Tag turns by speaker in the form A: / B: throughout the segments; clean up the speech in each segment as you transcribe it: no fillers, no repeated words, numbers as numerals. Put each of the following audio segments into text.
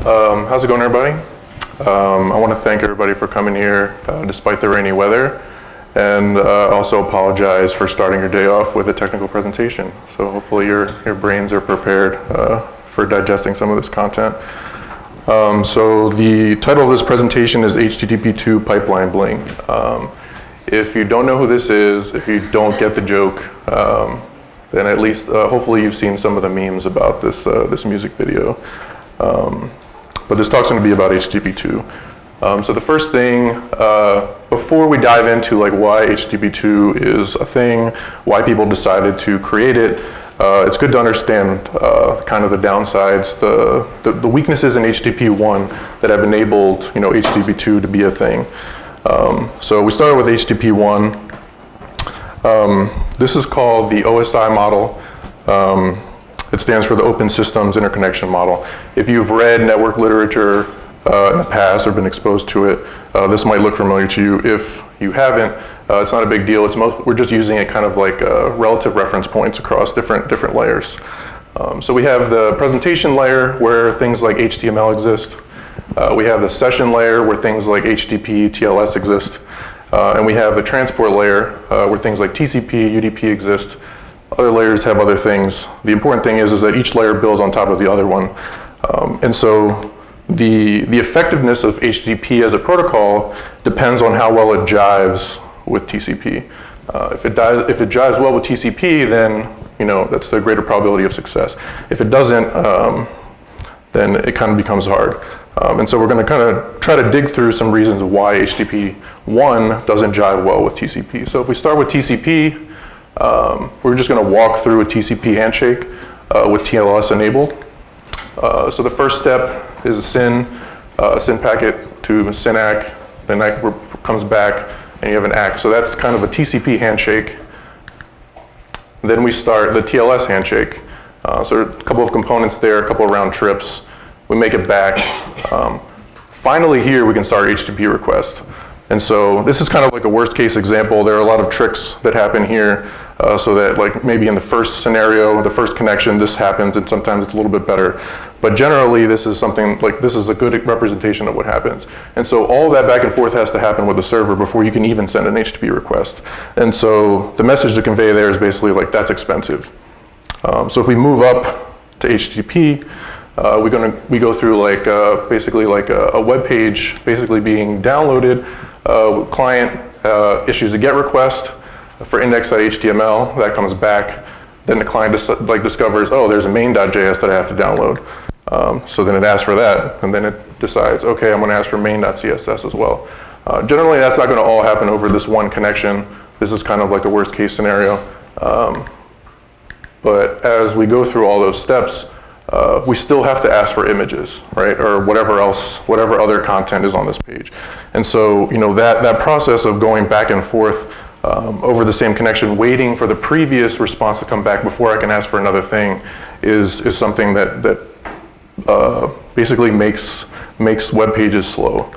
A: How's it going, everybody? I want to thank everybody for coming here despite the rainy weather, and also apologize for starting your day off with a technical presentation. So hopefully your brains are prepared for digesting some of this content. So the title of this presentation is HTTP2 Pipeline Bling. If you don't know who this is, if you don't get the joke, then at least hopefully you've seen some of the memes about this, this music video. But this talk's going to be about HTTP2. So the first thing, before we dive into like why HTTP2 is a thing, why people decided to create it, it's good to understand kind of the downsides, the weaknesses in HTTP1 that have enabled HTTP2 to be a thing. So we started with HTTP1. This is called the OSI model. It stands for the Open Systems Interconnection Model. If you've read network literature in the past or been exposed to it, this might look familiar to you. If you haven't, it's not a big deal. We're just using it kind of like relative reference points across different layers. So we have the presentation layer where things like HTML exist. We have the session layer where things like HTTP, TLS exist. And we have the transport layer where things like TCP, UDP exist. Other layers have other things. The important thing is that each layer builds on top of the other one. And so the effectiveness of HTTP as a protocol depends on how well it jives with TCP. If it jives well with TCP, then that's the greater probability of success. If it doesn't, then it kind of becomes hard. And so we're going to kind of try to dig through some reasons why HTTP1 doesn't jive well with TCP. So if we start with TCP, we're just going to walk through a TCP handshake with TLS enabled. So the first step is a SYN packet to SYN-ACK, then that comes back and you have an ACK. So that's kind of a TCP handshake. Then we start the TLS handshake. So there are a couple of components there, a couple of round trips. We make it back. Finally here we can start HTTP request. And so this is kind of like a worst case example. There are a lot of tricks that happen here so that like maybe in the first scenario, the first connection, this happens and sometimes it's a little bit better. But generally this is something like, this is a good representation of what happens. And so all of that back and forth has to happen with the server before you can even send an HTTP request. And so the message to convey there is basically like, that's expensive. So if we move up to HTTP, we go through like basically like a web page basically being downloaded. Client issues a GET request for index.html, that comes back. Then the client discovers, oh, there's a main.js that I have to download. So then it asks for that, and then it decides, okay, I'm going to ask for main.css as well. Generally, that's not going to all happen over this one connection. This is kind of like a worst case scenario. But as we go through all those steps, we still have to ask for images, right? Or whatever other content is on this page. And so, that process of going back and forth over the same connection, waiting for the previous response to come back before I can ask for another thing is something that basically makes web pages slow.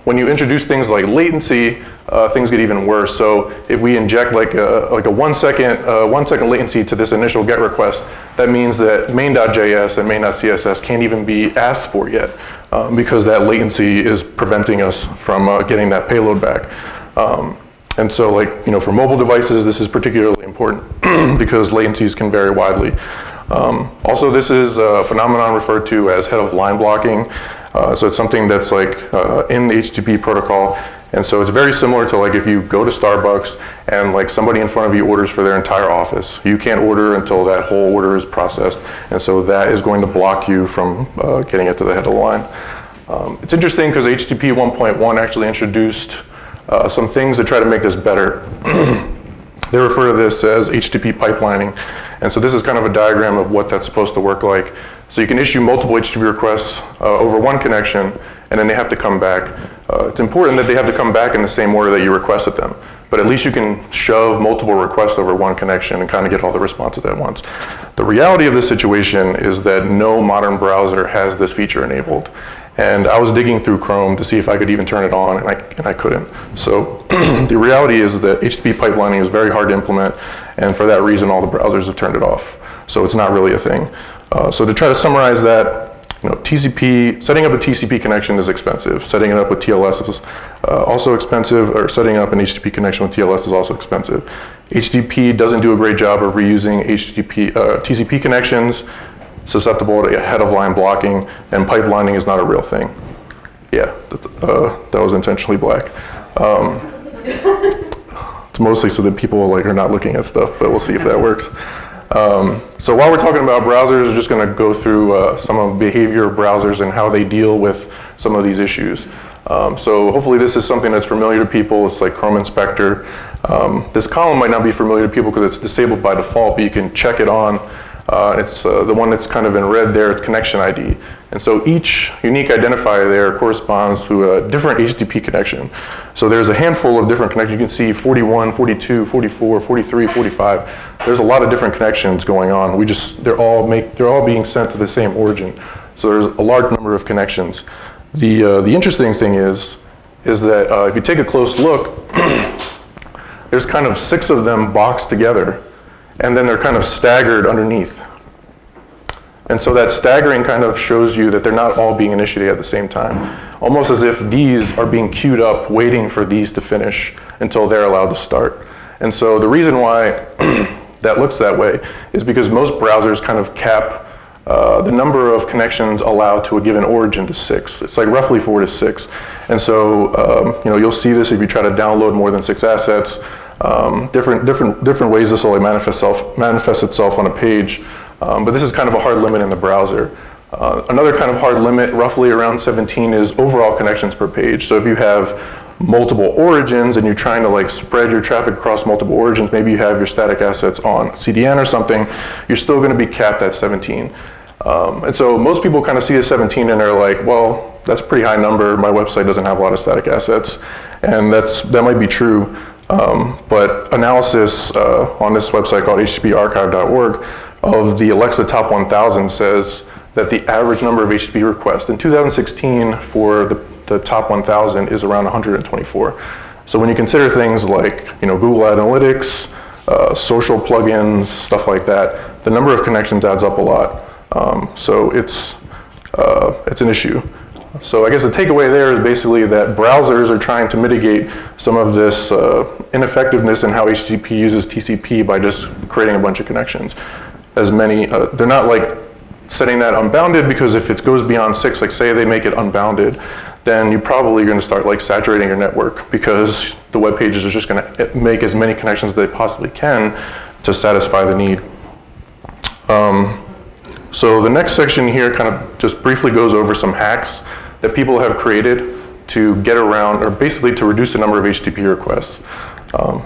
A: When you introduce things like latency, things get even worse. So if we inject like a 1 second latency to this initial GET request, that means that main.js and main.css can't even be asked for yet because that latency is preventing us from getting that payload back. And so for mobile devices, this is particularly important because latencies can vary widely. Also, this is a phenomenon referred to as head of line blocking. So it's something that's like in the HTTP protocol. And so it's very similar to like if you go to Starbucks and like somebody in front of you orders for their entire office. You can't order until that whole order is processed. And so that is going to block you from getting it to the head of the line. It's interesting because HTTP 1.1 actually introduced some things to try to make this better. They refer to this as HTTP pipelining. And so this is kind of a diagram of what that's supposed to work like. So you can issue multiple HTTP requests over one connection, and then they have to come back. It's important that they have to come back in the same order that you requested them. But at least you can shove multiple requests over one connection and kind of get all the responses at once. The reality of this situation is that no modern browser has this feature enabled. And I was digging through Chrome to see if I could even turn it on, and I couldn't. So the reality is that HTTP pipelining is very hard to implement, and for that reason, all the browsers have turned it off. So it's not really a thing. So to try to summarize that, TCP, setting up a TCP connection is expensive. Setting it up with TLS is also expensive, or setting up an HTTP connection with TLS is also expensive. HTTP doesn't do a great job of reusing TCP connections, susceptible to head-of-line blocking, and pipelining is not a real thing. Yeah, that was intentionally black. It's mostly so that people are not looking at stuff, but we'll see if that works. So while we're talking about browsers, we're just going to go through some of the behavior of browsers and how they deal with some of these issues. So hopefully this is something that's familiar to people. It's like Chrome Inspector. This column might not be familiar to people because it's disabled by default, but you can check it on. It's the one that's kind of in red there, it's connection ID. And so each unique identifier there corresponds to a different HTTP connection. So there's a handful of different connections. You can see 41, 42, 44, 43, 45. There's a lot of different connections going on. They're all being sent to the same origin. So there's a large number of connections. The interesting thing is that if you take a close look, there's kind of 6 of them boxed together, and then they're kind of staggered underneath. And so that staggering kind of shows you that they're not all being initiated at the same time, almost as if these are being queued up waiting for these to finish until they're allowed to start. And so the reason why that looks that way is because most browsers kind of cap the number of connections allowed to a given origin to 6. It's like roughly 4 to 6. And so you'll see this if you try to download more than 6 assets. Different ways this will manifest itself on a page. But this is kind of a hard limit in the browser. Another kind of hard limit, roughly around 17, is overall connections per page. So if you have multiple origins and you're trying to spread your traffic across multiple origins, maybe you have your static assets on CDN or something, you're still going to be capped at 17. And so most people kind of see the 17 and they're like, well, that's a pretty high number. My website doesn't have a lot of static assets. And that might be true. But analysis on this website called httparchive.org of the Alexa Top 1000 says that the average number of HTTP requests in 2016 for the top 1000 is around 124. So when you consider things like Google Analytics, social plugins, stuff like that, the number of connections adds up a lot. So it's an issue. So I guess the takeaway there is basically that browsers are trying to mitigate some of this ineffectiveness in how HTTP uses TCP by just creating a bunch of connections. They're not setting that unbounded, because if it goes beyond 6, say they make it unbounded, then you're probably going to start saturating your network, because the web pages are just going to make as many connections as they possibly can to satisfy the need. So the next section here kind of just briefly goes over some hacks that people have created to get around, or basically to reduce the number of HTTP requests.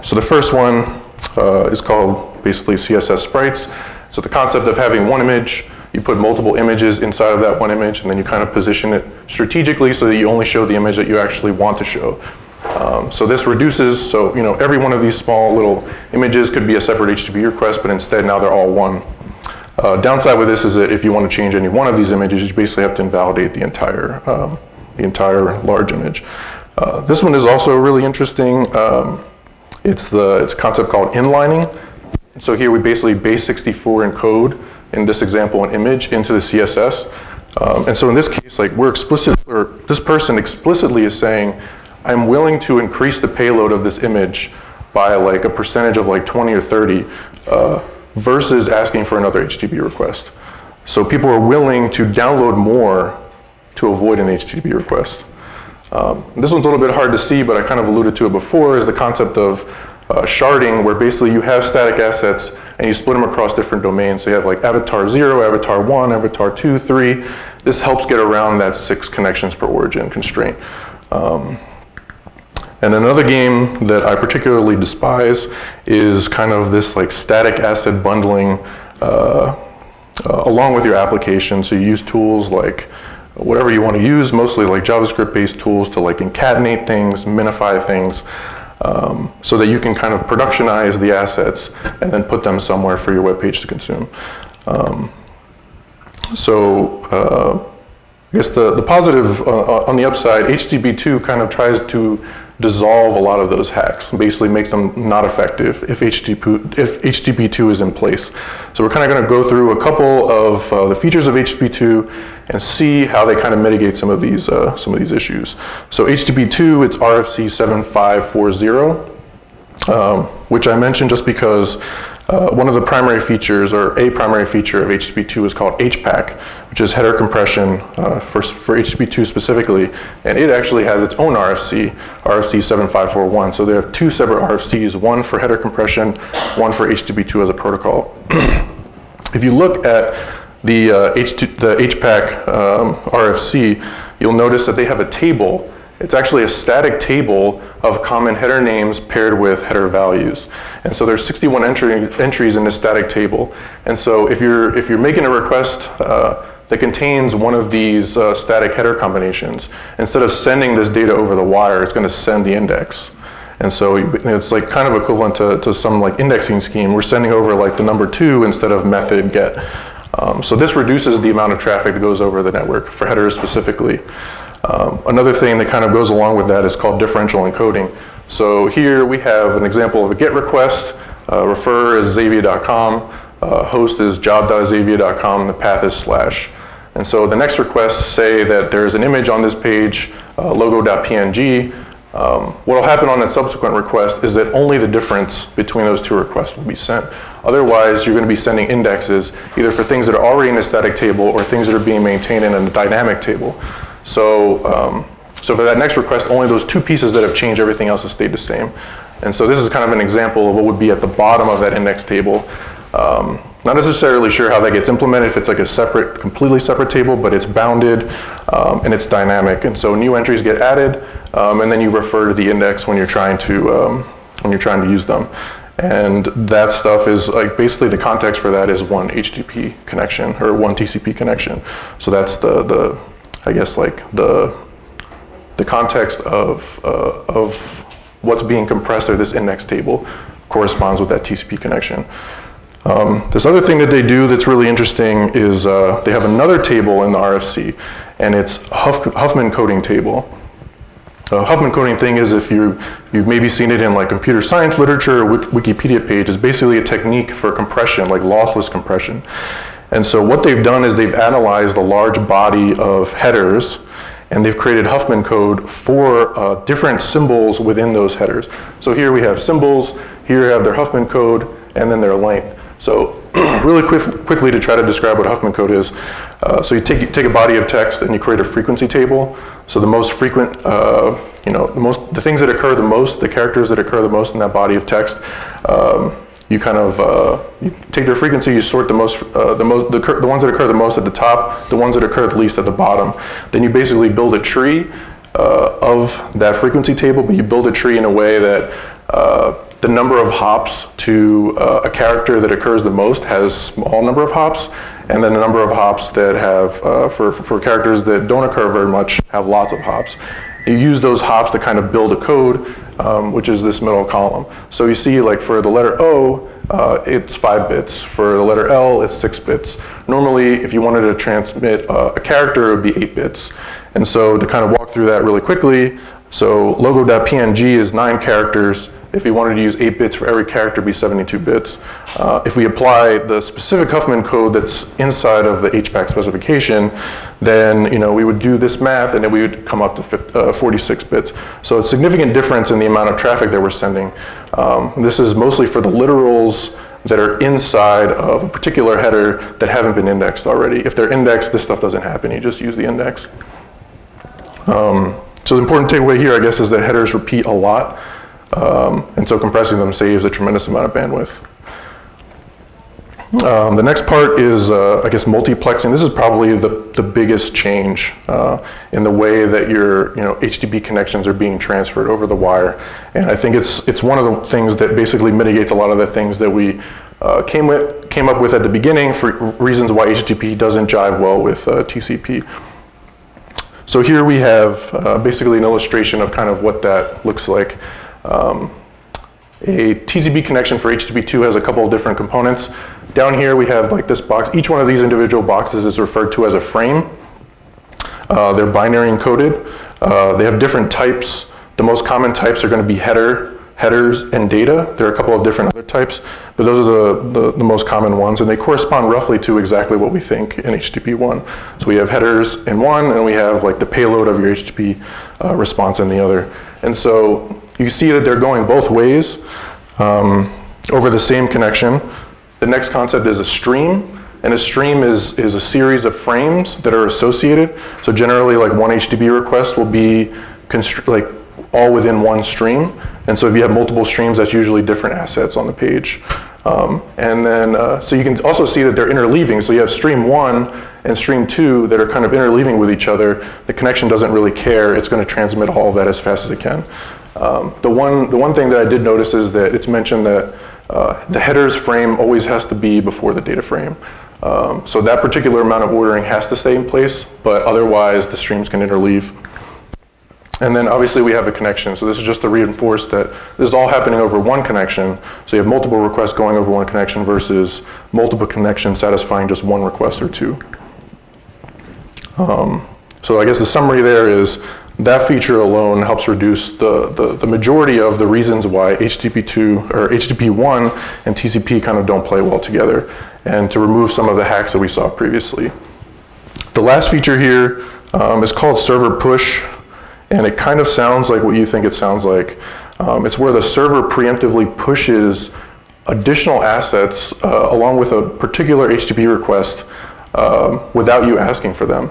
A: So the first one is called basically CSS sprites. So the concept of having one image, you put multiple images inside of that one image, and then you kind of position it strategically so that you only show the image that you actually want to show. So this reduces, every one of these small little images could be a separate HTTP request, but instead now they're all one. Downside with this is that if you want to change any one of these images, you basically have to invalidate the entire large image. This one is also really interesting. It's a concept called inlining. So here we basically base 64 encode, in this example, an image into the CSS. And so in this case, this person explicitly is saying, I'm willing to increase the payload of this image by a percentage of 20 or 30 versus asking for another HTTP request. So people are willing to download more to avoid an HTTP request. This one's a little bit hard to see, but I kind of alluded to it before, is the concept of sharding, where basically you have static assets and you split them across different domains. So you have avatar 0, avatar 1, avatar 2, 3. This helps get around that 6 connections per origin constraint. And another game that I particularly despise is kind of this static asset bundling along with your application. So you use tools whatever you want to use, mostly JavaScript-based tools to concatenate things, minify things, so that you can kind of productionize the assets and then put them somewhere for your web page to consume. I guess the positive on the upside, HTTP2 kind of tries to dissolve a lot of those hacks, basically make them not effective if HTTP2 is in place. So we're kind of going to go through a couple of the features of HTTP2 and see how they kind of mitigate some of these issues. So HTTP2, it's RFC 7540, which I mentioned just because one of the primary features, or a primary feature of HTTP2 is called HPACK, which is header compression for HTTP2 specifically, and it actually has its own RFC, RFC 7541. So they have two separate RFCs, one for header compression, one for HTTP2 as a protocol. If you look at the HPACK RFC, you'll notice that they have a table. It's actually a static table of common header names paired with header values. And so there's 61 entries in this static table. And so if you're making a request that contains one of these static header combinations, instead of sending this data over the wire, it's going to send the index. And so it's like kind of equivalent to some like indexing scheme. We're sending over like the number 2 instead of method get. So this reduces the amount of traffic that goes over the network for headers specifically. Another thing that kind of goes along with that is called differential encoding. So here we have an example of a GET request. Refer is xavier.com, host is job.xavier.com, the path is /. And so the next requests say that there's an image on this page, logo.png. What will happen on that subsequent request is that only the difference between those two requests will be sent. Otherwise, you're going to be sending indexes either for things that are already in a static table or things that are being maintained in a dynamic table. So for that next request, only those two pieces that have changed, everything else has stayed the same. And so this is kind of an example of what would be at the bottom of that index table. Not necessarily sure how that gets implemented, if it's like a separate, completely separate table, but it's bounded and it's dynamic. And so new entries get added, and then you refer to the index when you're trying to use them. And that stuff is like basically the context for that is one HTTP connection or one TCP connection. So that's the I guess like the context of what's being compressed or this index table corresponds with that TCP connection. This other thing that they do that's really interesting is they have another table in the RFC, and it's Huffman coding table. Huffman coding thing is, if you've maybe seen it in like computer science literature or Wikipedia page, is basically a technique for compression, like lossless compression. And so what they've done is they've analyzed a large body of headers, and they've created Huffman code for different symbols within those headers. So here we have symbols, here we have their Huffman code, and then their length. So really quickly to try to describe what Huffman code is. So you take a body of text and you create a frequency table. So the most frequent, the things that occur the most, the characters that occur the most in that body of text, you kind of you take their frequency, you sort the ones that occur the most at the top, the ones that occur the least at the bottom. Then you basically build a tree of that frequency table, but you build a tree in a way that the number of hops to a character that occurs the most has small number of hops, and then the number of hops that have, for characters that don't occur very much, have lots of hops. You use those hops to kind of build a code, which is this middle column. So you see, like for the letter O, it's 5 bits. For the letter L, it's 6 bits. Normally, if you wanted to transmit a character, it would be 8 bits. And so to kind of walk through that really quickly, so logo.png is 9 characters. If you wanted to use 8 bits for every character, it'd be 72 bits. If we apply the specific Huffman code that's inside of the HPACK specification, then we would do this math, and then we would come up to 46 bits. So it's a significant difference in the amount of traffic that we're sending. This is mostly for the literals that are inside of a particular header that haven't been indexed already. If they're indexed, this stuff doesn't happen. You just use the index. So the important takeaway here, I guess, is that headers repeat a lot. And so compressing them saves a tremendous amount of bandwidth. The next part is, I guess, multiplexing. This is probably the biggest change in the way that your HTTP connections are being transferred over the wire. And I think it's one of the things that basically mitigates a lot of the things that we came up with at the beginning for reasons why HTTP doesn't jive well with TCP. So here we have basically an illustration of kind of what that looks like. A TCP connection for HTTP2 has a couple of different components. Down here we have like this box. Each one of these individual boxes is referred to as a frame. They're binary encoded. They have different types. The most common types are going to be headers, and data. There are a couple of different other types, but those are the most common ones, and they correspond roughly to exactly what we think in HTTP1. So we have headers in one, and we have like the payload of your HTTP response in the other. And so you see that they're going both ways over the same connection. The next concept is a stream. And a stream is a series of frames that are associated. So generally, like one HTTP request will be like all within one stream. And so if you have multiple streams, that's usually different assets on the page. And then, so you can also see that they're interleaving. So you have stream 1 and stream 2 that are kind of interleaving with each other. The connection doesn't really care. It's going to transmit all of that as fast as it can. The one thing that I did notice is that it's mentioned that the headers frame always has to be before the data frame. So that particular amount of ordering has to stay in place, but otherwise the streams can interleave. And then obviously we have a connection. So this is just to reinforce that this is all happening over one connection. So you have multiple requests going over one connection versus multiple connections satisfying just one request or two. So I guess the summary there is that feature alone helps reduce the majority of the reasons why HTTP2 or HTTP1 and TCP kind of don't play well together, and to remove some of the hacks that we saw previously. The last feature here is called server push, and it kind of sounds like what you think it sounds like. It's where the server preemptively pushes additional assets along with a particular HTTP request without you asking for them.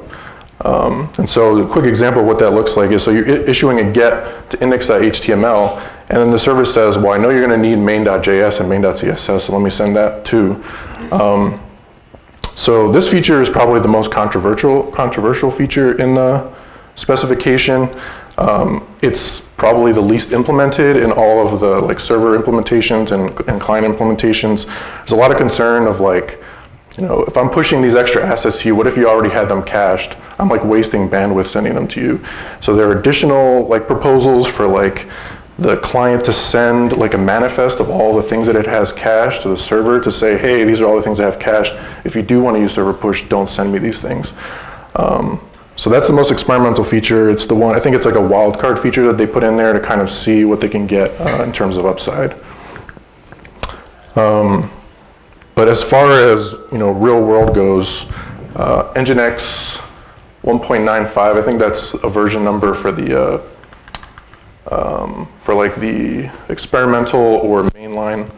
A: And so a quick example of what that looks like is, so you're issuing a get to index.html, and then the server says, well, I know you're going to need main.js and main.css, so let me send that too. So this feature is probably the most controversial feature in the specification. It's probably the least implemented in all of the like server implementations and client implementations. There's a lot of concern of like, you know, if I'm pushing these extra assets to you, what if you already had them cached? I'm like wasting bandwidth sending them to you. So there are additional like proposals for like the client to send like a manifest of all the things that it has cached to the server to say, hey, these are all the things I have cached. If you do want to use server push, don't send me these things. So that's the most experimental feature. It's the one, I think it's like a wildcard feature that they put in there to kind of see what they can get in terms of upside. But as far as, you know, real world goes, Nginx 1.95, I think that's a version number for the for like the experimental or mainline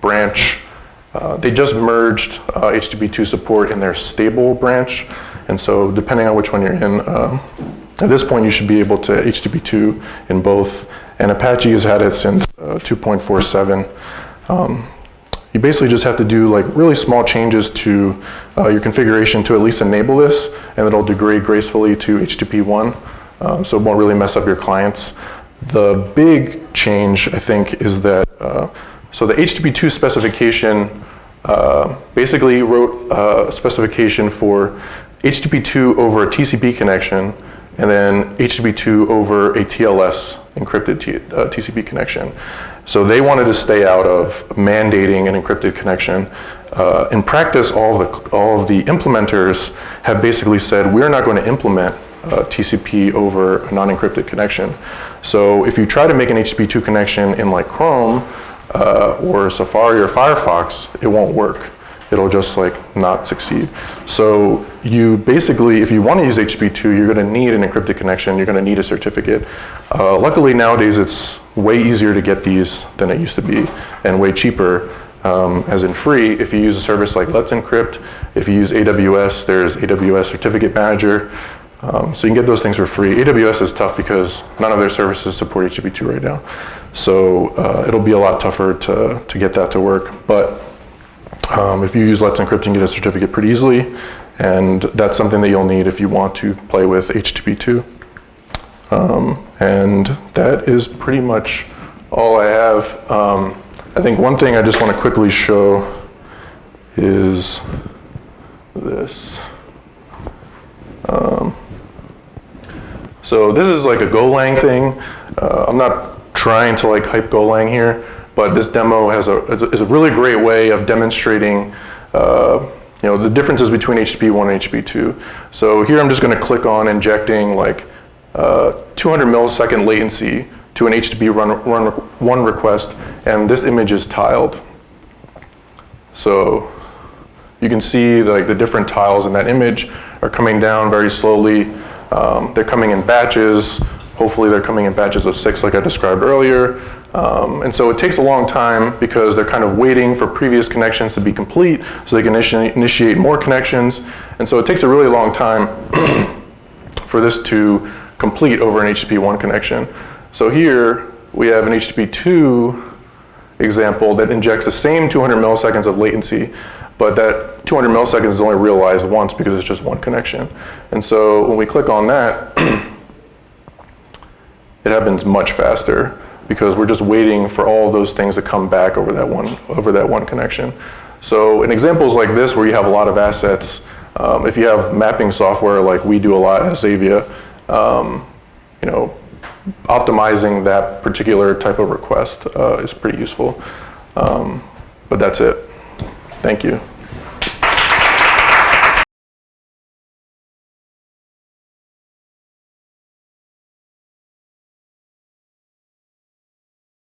A: branch. They just merged HTTP2 support in their stable branch, and so depending on which one you're in, at this point you should be able to HTTP2 in both. And Apache has had it since 2.47. You basically just have to do like really small changes to your configuration to at least enable this, and it'll degrade gracefully to HTTP1, so it won't really mess up your clients. The big change, I think, is that, so the HTTP2 specification basically wrote a specification for HTTP2 over a TCP connection, and then HTTP2 over a TLS encrypted TCP connection. So they wanted to stay out of mandating an encrypted connection. In practice, all of the implementers have basically said, we're not going to implement TCP over a non-encrypted connection. So if you try to make an HTTP2 connection in like Chrome or Safari or Firefox, it won't work. It'll just like not succeed. So you basically, if you want to use HTTP2, you're going to need an encrypted connection. You're going to need a certificate. Luckily nowadays it's way easier to get these than it used to be, and way cheaper, as in free. If you use a service like Let's Encrypt, if you use AWS, there's AWS Certificate Manager. So you can get those things for free. AWS is tough because none of their services support HTTP2 right now. So it'll be a lot tougher to get that to work. But if you use Let's Encrypt, you can get a certificate pretty easily, and that's something that you'll need if you want to play with HTTP2. And that is pretty much all I have. I think one thing I just want to quickly show is this. So this is like a Golang thing. I'm not trying to like hype Golang here, but this demo is a really great way of demonstrating you know, the differences between HTTP1 and HTTP2. So here I'm just going to click on injecting like 200 millisecond latency to an HTTP run request, and this image is tiled. So you can see like the different tiles in that image are coming down very slowly. They're coming in batches. Hopefully they're coming in batches of 6 like I described earlier. And so it takes a long time because they're kind of waiting for previous connections to be complete so they can initiate more connections. And so it takes a really long time for this to complete over an HTTP1 connection. So here we have an HTTP2 example that injects the same 200 milliseconds of latency, but that 200 milliseconds is only realized once because it's just one connection. And so when we click on that, it happens much faster because we're just waiting for all of those things to come back over that one connection. So in examples like this where you have a lot of assets, if you have mapping software like we do a lot at Xavia, you know, optimizing that particular type of request is pretty useful. But that's it. Thank you.